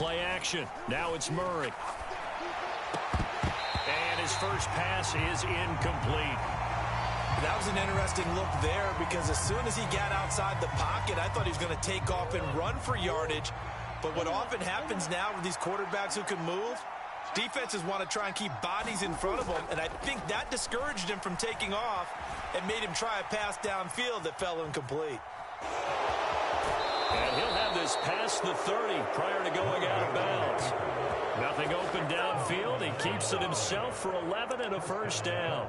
Play action. Now it's Murray. And his first pass is incomplete. That was an interesting look there because as soon as he got outside the pocket, I thought he was going to take off and run for yardage. But what often happens now with these quarterbacks who can move, defenses want to try and keep bodies in front of them, and I think that discouraged him from taking off and made him try a pass downfield that fell incomplete. And he'll have this past the 30 prior to going out of bounds. Nothing open downfield. He keeps it himself for 11 and a first down.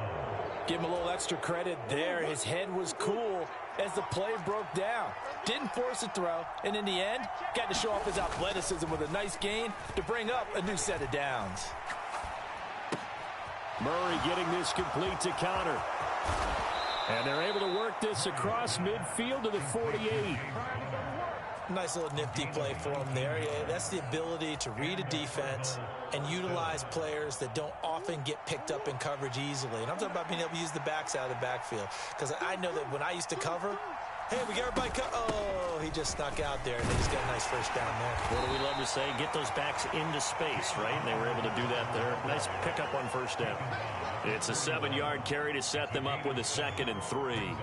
Give him a little extra credit there. His head was cool as the play broke down. Didn't force a throw, and in the end, got to show off his athleticism with a nice gain to bring up a new set of downs. Murray getting this complete to counter. And they're able to work this across midfield to the 48. Nice little nifty play for him there. Yeah, that's the ability to read a defense and utilize players that don't often get picked up in coverage easily. And I'm talking about being able to use the backs out of the backfield. Because I know that when I used to cover, hey, we got everybody oh, he just snuck out there, and they just got a nice first down there. What do we love to say? Get those backs into space, right? And they were able to do that there. Nice pickup on first down. It's a 7-yard carry to set them up with a 2nd and 3.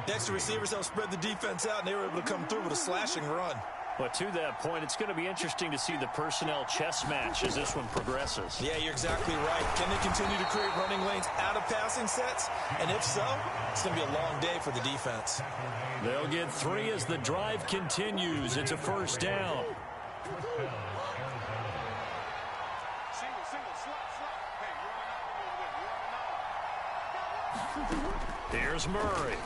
Next to receivers, they'll spread the defense out, and they were able to come through with a slashing run. But to that point, it's going to be interesting to see the personnel chess match as this one progresses. Yeah, you're exactly right. Can they continue to create running lanes out of passing sets? And if so, it's going to be a long day for the defense. They'll get 3 as the drive continues. It's a first down. Here's Murray.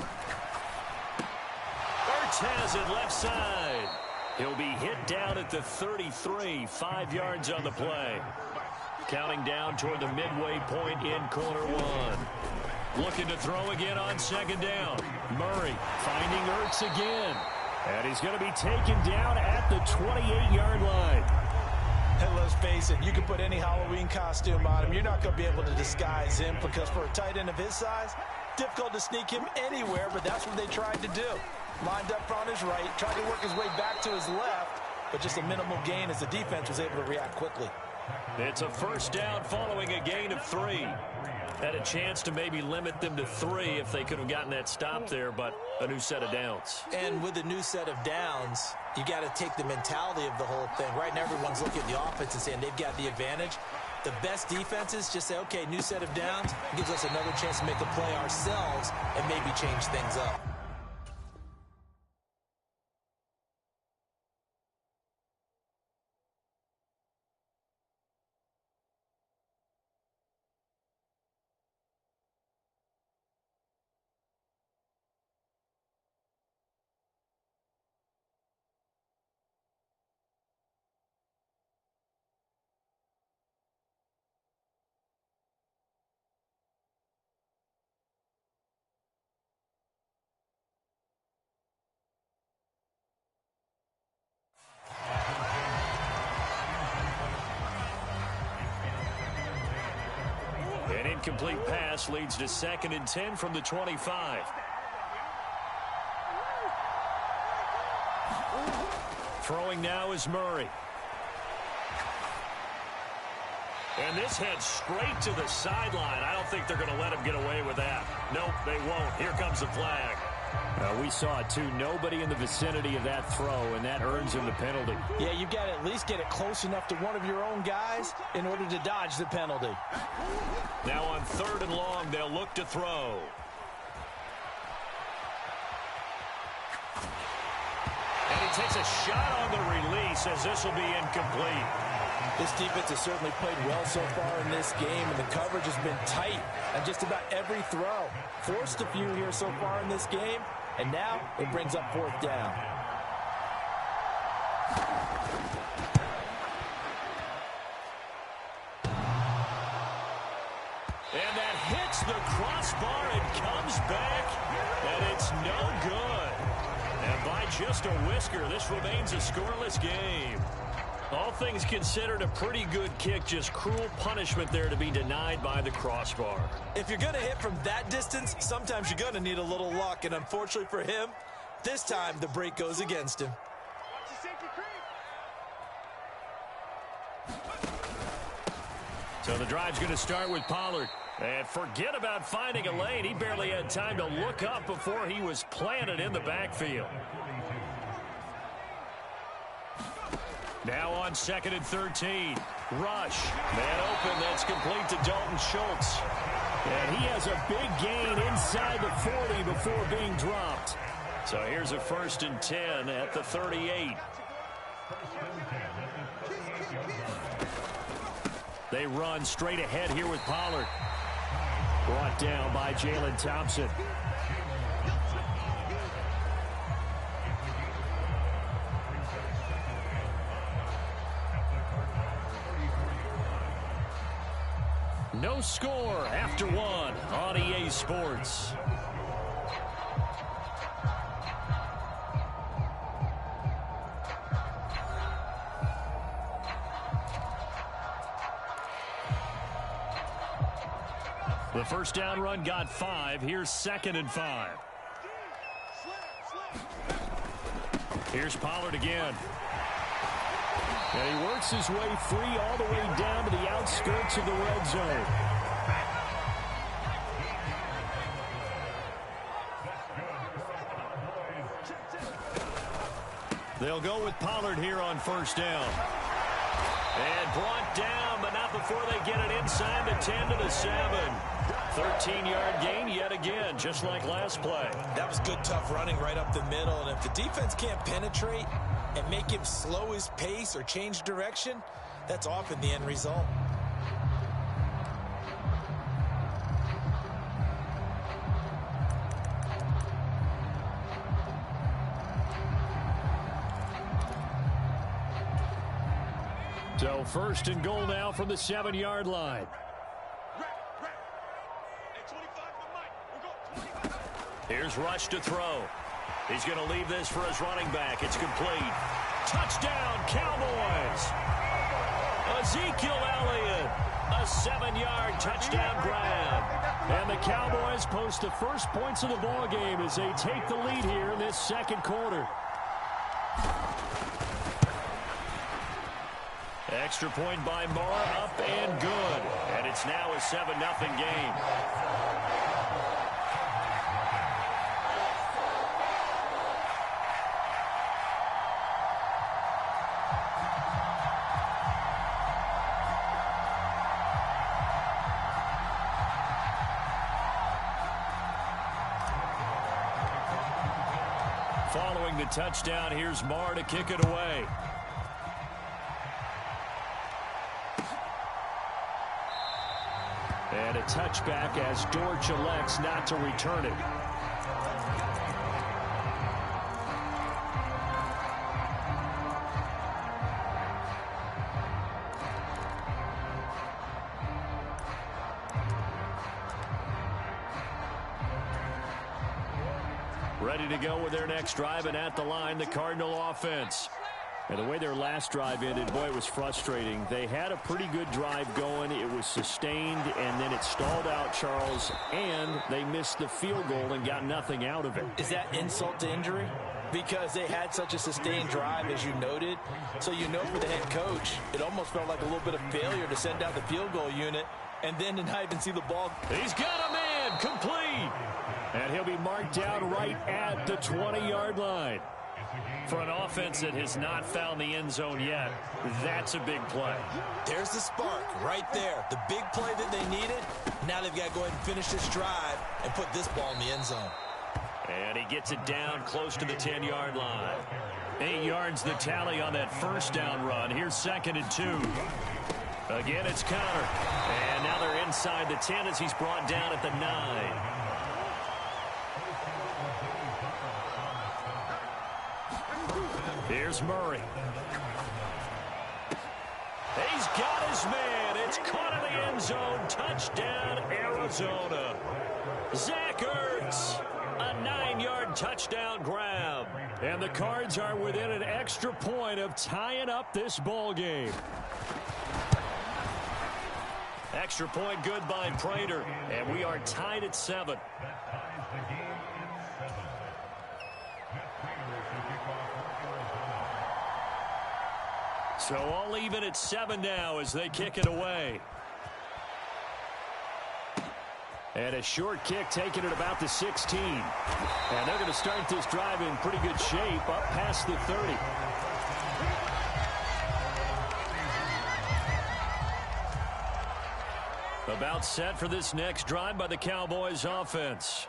Ertz has it left side. He'll be hit down at the 33, 5 yards on the play. Counting down toward the midway point in quarter 1. Looking to throw again on 2nd down. Murray finding Ertz again. And he's going to be taken down at the 28-yard line. And let's face it, you can put any Halloween costume on him. You're not going to be able to disguise him because for a tight end of his size, difficult to sneak him anywhere, but that's what they tried to do. Lined up on his right, tried to work his way back to his left, but just a minimal gain as the defense was able to react quickly. It's a first down following a gain of 3. Had a chance to maybe limit them to 3 if they could have gotten that stop there, but a new set of downs. And with a new set of downs, you got to take the mentality of the whole thing. Right now, everyone's looking at the offense and saying they've got the advantage. The best defenses just say, okay, new set of downs, gives us another chance to make a play ourselves and maybe change things up. An incomplete pass leads to 2nd and 10 from the 25. Throwing now is Murray. And this heads straight to the sideline. I don't think they're going to let him get away with that. Nope, they won't. Here comes the flag. We saw it, too. Nobody in the vicinity of that throw, and that earns him the penalty. Yeah, you've got to at least get it close enough to one of your own guys in order to dodge the penalty. Now on 3rd and long, they'll look to throw. And he takes a shot on the release as this will be incomplete. This defense has certainly played well so far in this game, and the coverage has been tight on just about every throw. Forced a few here so far in this game, and now it brings up 4th down. And that hits the crossbar and comes back, and it's no good. And by just a whisker, this remains a scoreless game. All things considered, a pretty good kick, just cruel punishment there to be denied by the crossbar. If you're going to hit from that distance, sometimes you're going to need a little luck, and unfortunately for him, this time the break goes against him. So the drive's going to start with Pollard. And forget about finding a lane. He barely had time to look up before he was planted in the backfield. Now on 2nd and 13. Rush. Man open. That's complete to Dalton Schultz. And he has a big gain inside the 40 before being dropped. So here's a 1st and 10 at the 38. They run straight ahead here with Pollard. Brought down by Jalen Thompson. No score after 1 on EA Sports. The first down run got 5. Here's 2nd and 5. Here's Pollard again. And he works his way free all the way down to the outskirts of the red zone. They'll go with Pollard here on 1st down. And brought down, but not before they get it inside the 10 to the 7. 13-yard gain yet again, just like last play. That was good, tough running right up the middle. And if the defense can't penetrate and make him slow his pace or change direction, that's often the end result. So 1st and goal now from the 7-yard line. Here's Rush to throw. He's going to leave this for his running back. It's complete. Touchdown, Cowboys. Ezekiel Elliott, a 7-yard touchdown grab. And the Cowboys post the first points of the ball game as they take the lead here in this 2nd quarter. Extra point by Moore, up and good. And it's now a 7-0 game. Following the touchdown, here's Moore to kick it away. And a touchback as Dortch elects not to return it. Ready to go with their next drive, and at the line, the Cardinal offense. And the way their last drive ended, boy, it was frustrating. They had a pretty good drive going. It was sustained, and then it stalled out, Charles, and they missed the field goal and got nothing out of it. Is that insult to injury? Because they had such a sustained drive, as you noted. So you know for the head coach, it almost felt like a little bit of failure to send out the field goal unit and then to not even see the ball. He's got a man, complete. And he'll be marked down right at the 20-yard line. For an offense that has not found the end zone yet, that's a big play. There's the spark right there. The big play that they needed. Now they've got to go ahead and finish this drive and put this ball in the end zone. And he gets it down close to the 10-yard line. 8 yards the tally on that first down run. Here's 2nd and 2. Again, it's Connor. And now they're inside the 10 as he's brought down at the 9. Here's Murray. He's got his man. It's caught in the end zone. Touchdown, Arizona. Zach Ertz, a 9-yard touchdown grab. And the Cards are within an extra point of tying up this ball game. Extra point good by Prater. And we are tied at 7. So all even at 7 now as they kick it away. And a short kick taken at about the 16. And they're going to start this drive in pretty good shape up past the 30. About set for this next drive by the Cowboys offense.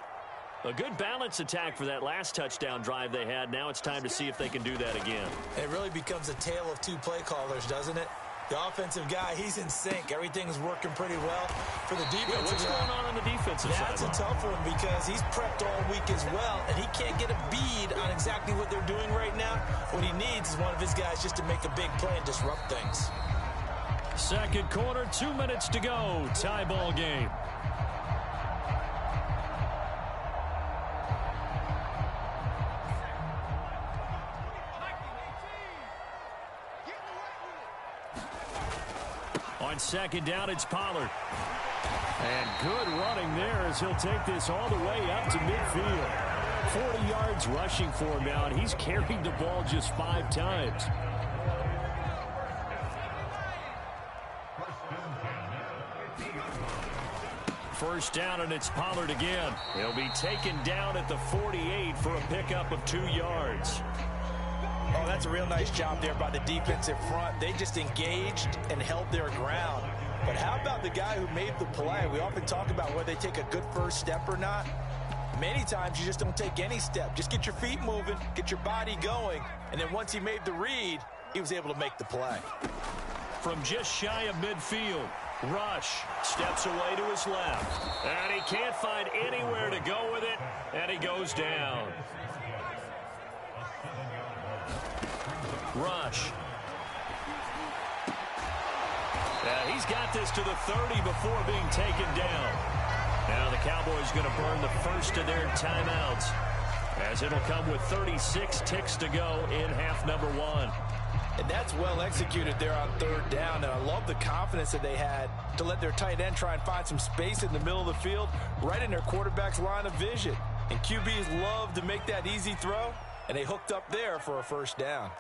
A good balance attack for that last touchdown drive they had. Now it's time to see if they can do that again. It really becomes a tale of two play callers, doesn't it? The offensive guy, he's in sync. Everything's working pretty well. For the defensive guy, what's going on the defensive side? That's a tough one because he's prepped all week as well, and he can't get a bead on exactly what they're doing right now. What he needs is one of his guys just to make a big play and disrupt things. Second quarter, 2 minutes to go. Tie ball game. On second down, it's Pollard. And good running there as he'll take this all the way up to midfield. 40 yards rushing for him now, and he's carried the ball just 5 times. First down, and it's Pollard again. He'll be taken down at the 48 for a pickup of 2 yards. Oh, that's a real nice job there by the defensive front. They just engaged and held their ground. But how about the guy who made the play? We often talk about whether they take a good first step or not. Many times you just don't take any step. Just get your feet moving, get your body going, and then once he made the read, he was able to make the play. From just shy of midfield, Rush steps away to his left. And he can't find anywhere to go with it, and he goes down. Rush. Yeah, he's got this to the 30 before being taken down. Now the Cowboys going to burn the first of their timeouts, as it'll come with 36 ticks to go in half number 1. And that's well executed there on third down. And I love the confidence that they had to let their tight end try and find some space in the middle of the field, right in their quarterback's line of vision. And QBs love to make that easy throw, and they hooked up there for a first down.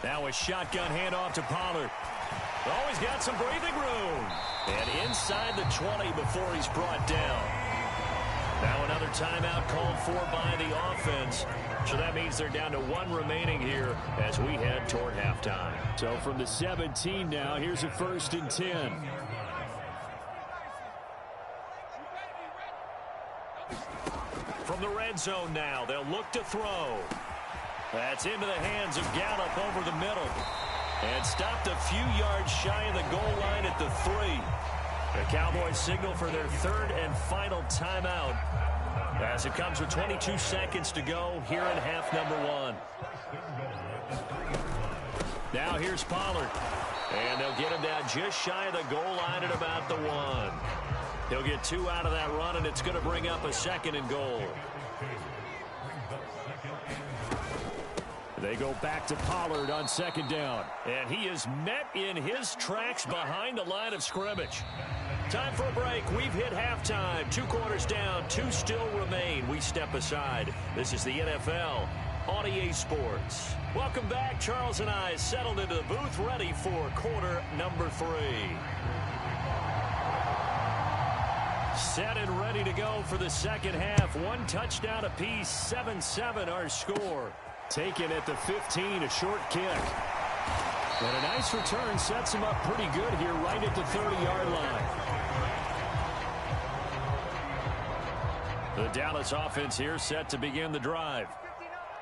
Now a shotgun handoff to Pollard. Oh, he's got some breathing room. And inside the 20 before he's brought down. Now another timeout called for by the offense. So that means they're down to 1 remaining here as we head toward halftime. So from the 17 now, here's a 1st and 10. From the red zone now, they'll look to throw. That's into the hands of Gallup over the middle. And stopped a few yards shy of the goal line at the 3. The Cowboys signal for their 3rd and final timeout, as it comes with 22 seconds to go here in half number 1. Now here's Pollard. And they'll get him down just shy of the goal line at about the 1. He'll get 2 out of that run, and it's going to bring up a 2nd and goal. They go back to Pollard on 2nd down. And he is met in his tracks behind the line of scrimmage. Time for a break. We've hit halftime. 2 quarters down. 2 still remain. We step aside. This is the NFL on EA Sports. Welcome back. Charles and I settled into the booth, ready for quarter number 3. Set and ready to go for the second half. 1 touchdown apiece. 7-7 our score. Taken at the 15, a short kick. And a nice return sets him up pretty good here right at the 30-yard line. The Dallas offense here set to begin the drive.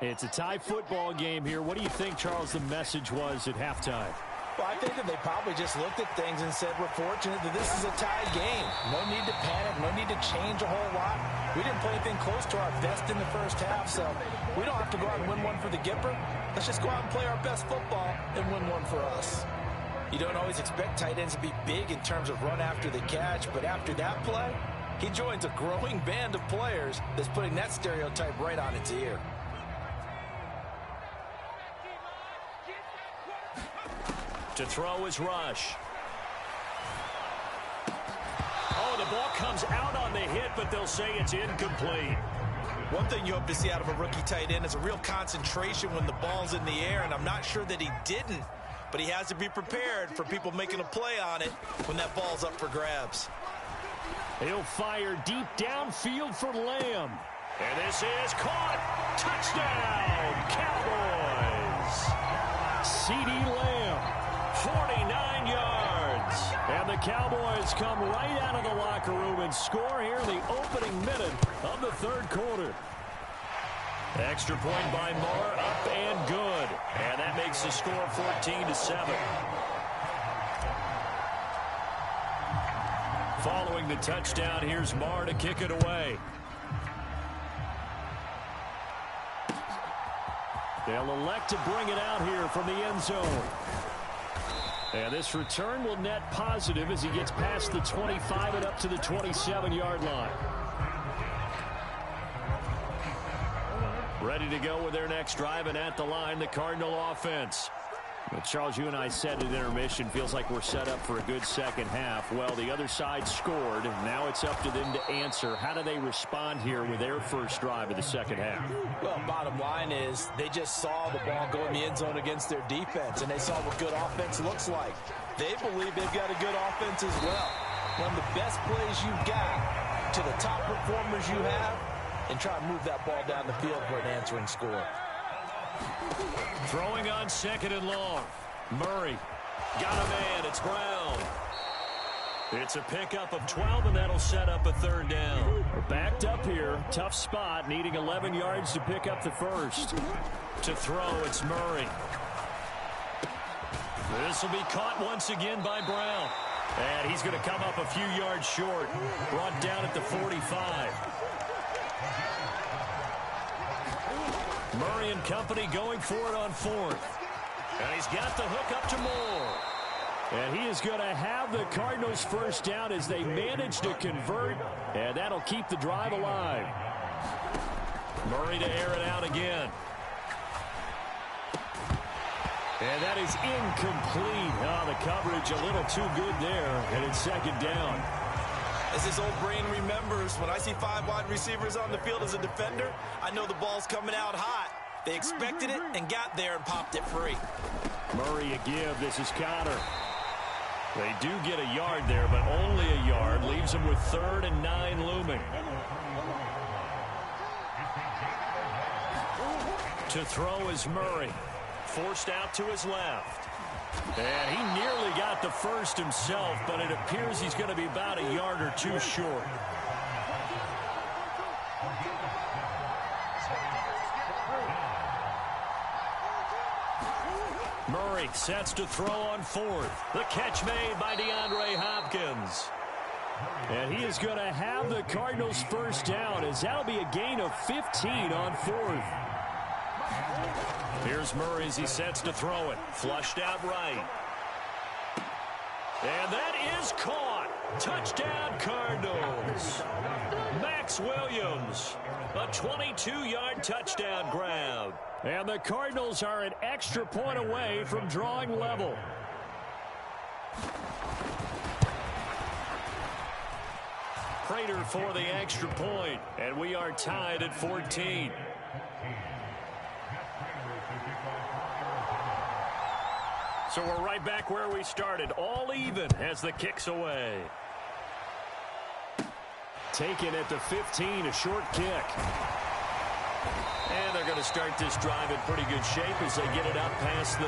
It's a tie football game here. What do you think, Charles, the message was at halftime? Well, I think that they probably just looked at things and said, we're fortunate that this is a tie game. No need to panic, no need to change a whole lot. We didn't play anything close to our best in the first half, so we don't have to go out and win one for the Gipper. Let's just go out and play our best football and win one for us. You don't always expect tight ends to be big in terms of run after the catch, but after that play, he joins a growing band of players that's putting that stereotype right on its ear. To throw is Rush. Oh, the ball comes out on the hit, but they'll say it's incomplete. One thing you hope to see out of a rookie tight end is a real concentration when the ball's in the air, and I'm not sure that he didn't, but he has to be prepared for people making a play on it when that ball's up for grabs. He'll fire deep downfield for Lamb. And this is caught. Touchdown, Cowboys. C.D. Lamb, 49 yards. And the Cowboys come right out of the locker room and score here in the opening minute of the third quarter. Extra point by Marr, up and good. And that makes the score 14-7. Following the touchdown, here's Marr to kick it away. They'll elect to bring it out here from the end zone. And this return will net positive as he gets past the 25 and up to the 27-yard line. Ready to go with their next drive, and at the line, the Cardinal offense. Well, Charles, you and I said at intermission, feels like we're set up for a good second half. Well, the other side scored. Now it's up to them to answer. How do they respond here with their first drive of the second half? Well, bottom line is they just saw the ball go in the end zone against their defense, and they saw what good offense looks like. They believe they've got a good offense as well. One of the best plays you've got to the top performers you have, and try to move that ball down the field for an answering score. Throwing on second and long. Murray. Got a man. It's Brown. It's a pickup of 12, and that'll set up a third down. We're backed up here. Tough spot. Needing 11 yards to pick up the first. To throw, it's Murray. This will be caught once again by Brown. And he's going to come up a few yards short. Brought down at the 45. Murray and company going for it on fourth. And he's got the hook up to Moore. And he is going to have the Cardinals first down as they manage to convert. And that'll keep the drive alive. Murray to air it out again. And that is incomplete. Oh, the coverage a little too good there. And it's second down. As his old brain remembers, when I see 5 wide receivers on the field as a defender, I know the ball's coming out hot. They expected it and got there and popped it free. Murray a give. This is Connor. They do get a yard there, but only a yard. Leaves them with 3rd and 9 looming. To throw is Murray. Forced out to his left. And he nearly got the first himself, but it appears he's going to be about a yard or two short. Murray sets to throw on fourth. The catch made by DeAndre Hopkins. And he is going to have the Cardinals first down, as that'll be a gain of 15 on fourth. Here's Murray as he sets to throw it. Flushed out right. And that is caught. Touchdown, Cardinals. Max Williams. A 22-yard touchdown grab. And the Cardinals are an extra point away from drawing level. Prater for the extra point. And we are tied at 14. So we're right back where we started, all even as the kick's away. Taken at the 15, a short kick. And they're going to start this drive in pretty good shape as they get it up past the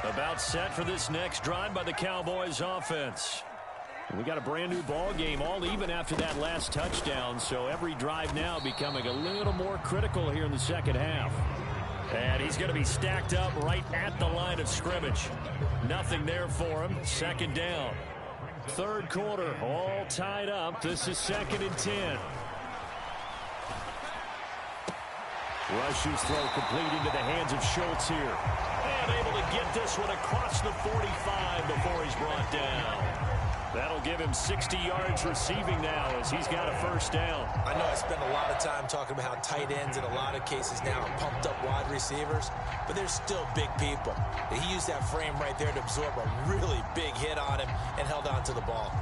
30. About set for this next drive by the Cowboys offense. We got a brand new ball game, all even after that last touchdown, so every drive now becoming a little more critical here in the second half. And he's going to be stacked up right at the line of scrimmage. Nothing there for him. Second down. Third quarter, all tied up. This is 2nd and 10. Rush's throw complete into the hands of Schultz here. And able to get this one across the 45 before he's brought down. That'll give him 60 yards receiving now as he's got a first down. I know I spent a lot of time talking about how tight ends in a lot of cases now are pumped up wide receivers, but they're still big people. And he used that frame right there to absorb a really big hit on him and held on to the ball.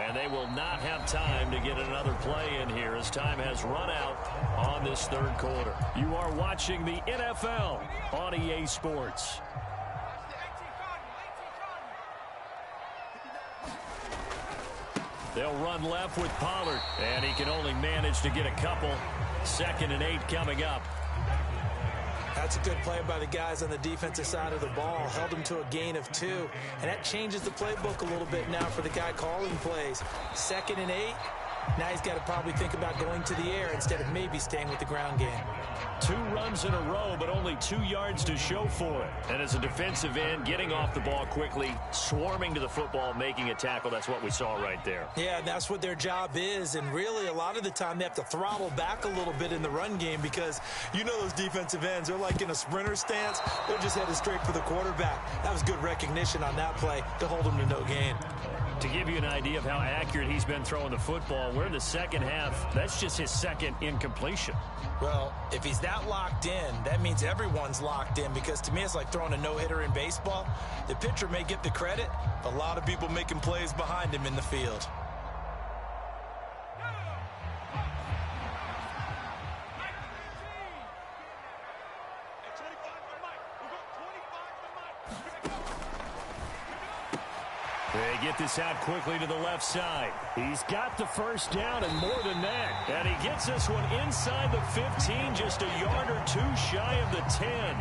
And they will not have time to get another play in here as time has run out on this third quarter. You are watching the NFL on EA Sports. They'll run left with Pollard, and he can only manage to get a couple. 2nd and 8 coming up. That's a good play by the guys on the defensive side of the ball. Held him to a gain of 2. And that changes the playbook a little bit now for the guy calling plays. 2nd and 8. Now he's got to probably think about going to the air instead of maybe staying with the ground game. 2 runs in a row, but only 2 yards to show for it. And as a defensive end, getting off the ball quickly, swarming to the football, making a tackle, that's what we saw right there. Yeah, that's what their job is. And really, a lot of the time, they have to throttle back a little bit in the run game because you know those defensive ends, they're like in a sprinter stance. They're just headed straight for the quarterback. That was good recognition on that play to hold him to no gain. To give you an idea of how accurate he's been throwing the football, we're in the second half. That's just his 2nd incompletion. Well, if he's that locked in, that means everyone's locked in because to me it's like throwing a no-hitter in baseball. The pitcher may get the credit, but a lot of people making plays behind him in the field. They get this out quickly to the left side. He's got the first down and more than that. And he gets this one inside the 15, just a yard or 2 shy of the 10.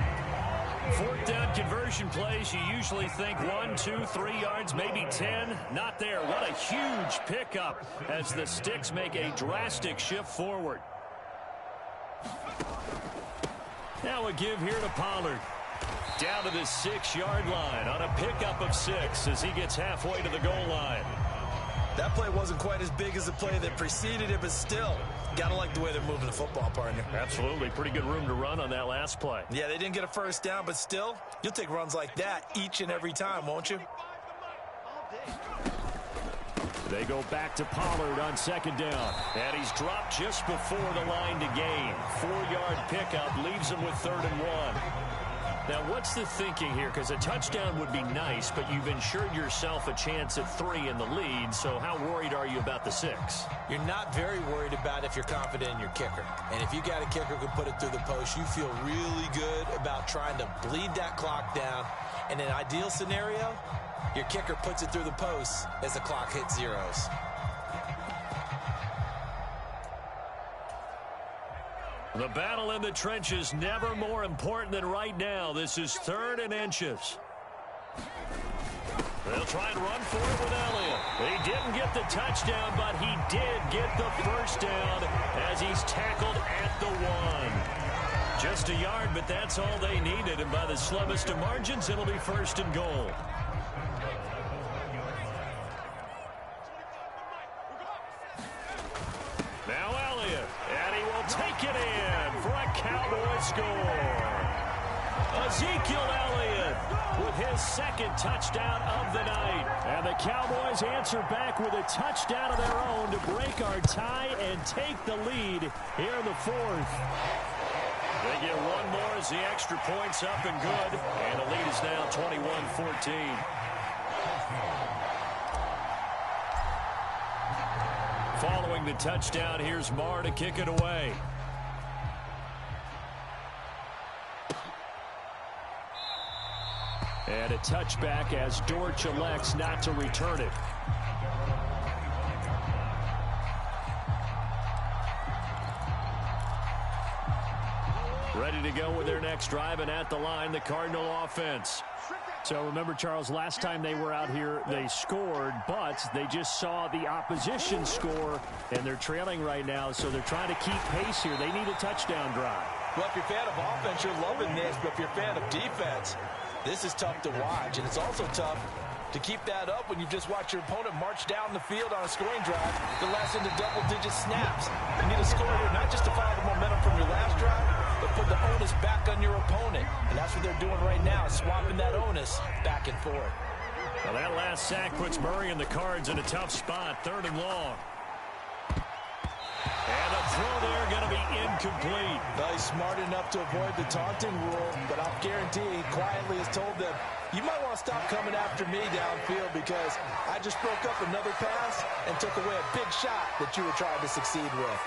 4th down conversion plays, you usually think 1, 2, 3 yards, maybe 10. Not there. What a huge pickup as the Sticks make a drastic shift forward. Now a give here to Pollard. Down to the 6-yard line on a pickup of 6 as he gets halfway to the goal line. That play wasn't quite as big as the play that preceded it, but still, got to like the way they're moving the football, partner. Absolutely. Pretty good room to run on that last play. Yeah, they didn't get a first down, but still, you'll take runs like that each and every time, won't you? They go back to Pollard on 2nd down. And he's dropped just before the line to gain. 4-yard pickup leaves him with 3rd and 1. Now, what's the thinking here? Because a touchdown would be nice, but you've ensured yourself a chance at 3 in the lead, so how worried are you about the 6? You're not very worried about it if you're confident in your kicker. And if you got a kicker who can put it through the post, you feel really good about trying to bleed that clock down. In an ideal scenario, your kicker puts it through the post as the clock hits zeros. The battle in the trenches never more important than right now. This is 3rd and inches. They'll try and run for it with Elliott. He didn't get the touchdown, but he did get the first down as he's tackled at the 1. Just a yard, but that's all they needed. And by the slimmest of margins, it'll be 1st and goal. Now Elliott, and he will take it in for a Cowboy score. Ezekiel Elliott with his 2nd touchdown of the night. And the Cowboys answer back with a touchdown of their own to break our tie and take the lead here in the 4th. They get one more as the extra point's up and good. And the lead is now 21-14. Following the touchdown, here's Marr to kick it away. And a touchback as Dortch elects not to return it. Ready to go with their next drive, and at the line, the Cardinal offense. So remember, Charles, last time they were out here, they scored, but they just saw the opposition score, and they're trailing right now, so they're trying to keep pace here. They need a touchdown drive. Well, if you're a fan of offense, you're loving this, but if you're a fan of defense, this is tough to watch, and it's also tough to keep that up when you just watch your opponent march down the field on a scoring drive that lasts into double-digit snaps. You need a score here, not just to follow the momentum from your last drive, but put the onus back on your opponent. And that's what they're doing right now, swapping that onus back and forth. Well, that last sack puts Murray and the Cards in a tough spot, 3rd and long. And a throw there going to be incomplete. Well, he's smart enough to avoid the taunting rule, but I'll guarantee he quietly has told them, you might want to stop coming after me downfield because I just broke up another pass and took away a big shot that you were trying to succeed with.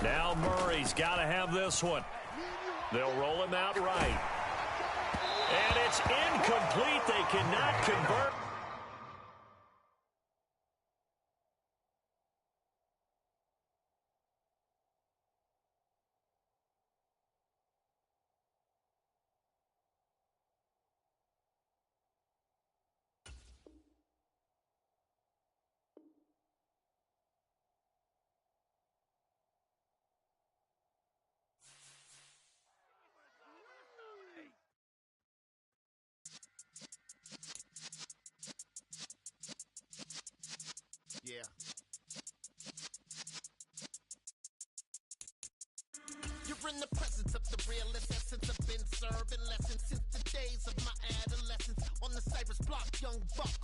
Now Murray's got to have this one. They'll roll him out right. And it's incomplete. They cannot convert. Yeah. You're in the presence of the realest essence. I've been serving lessons since the days of my adolescence. On the Cypress block, young buck,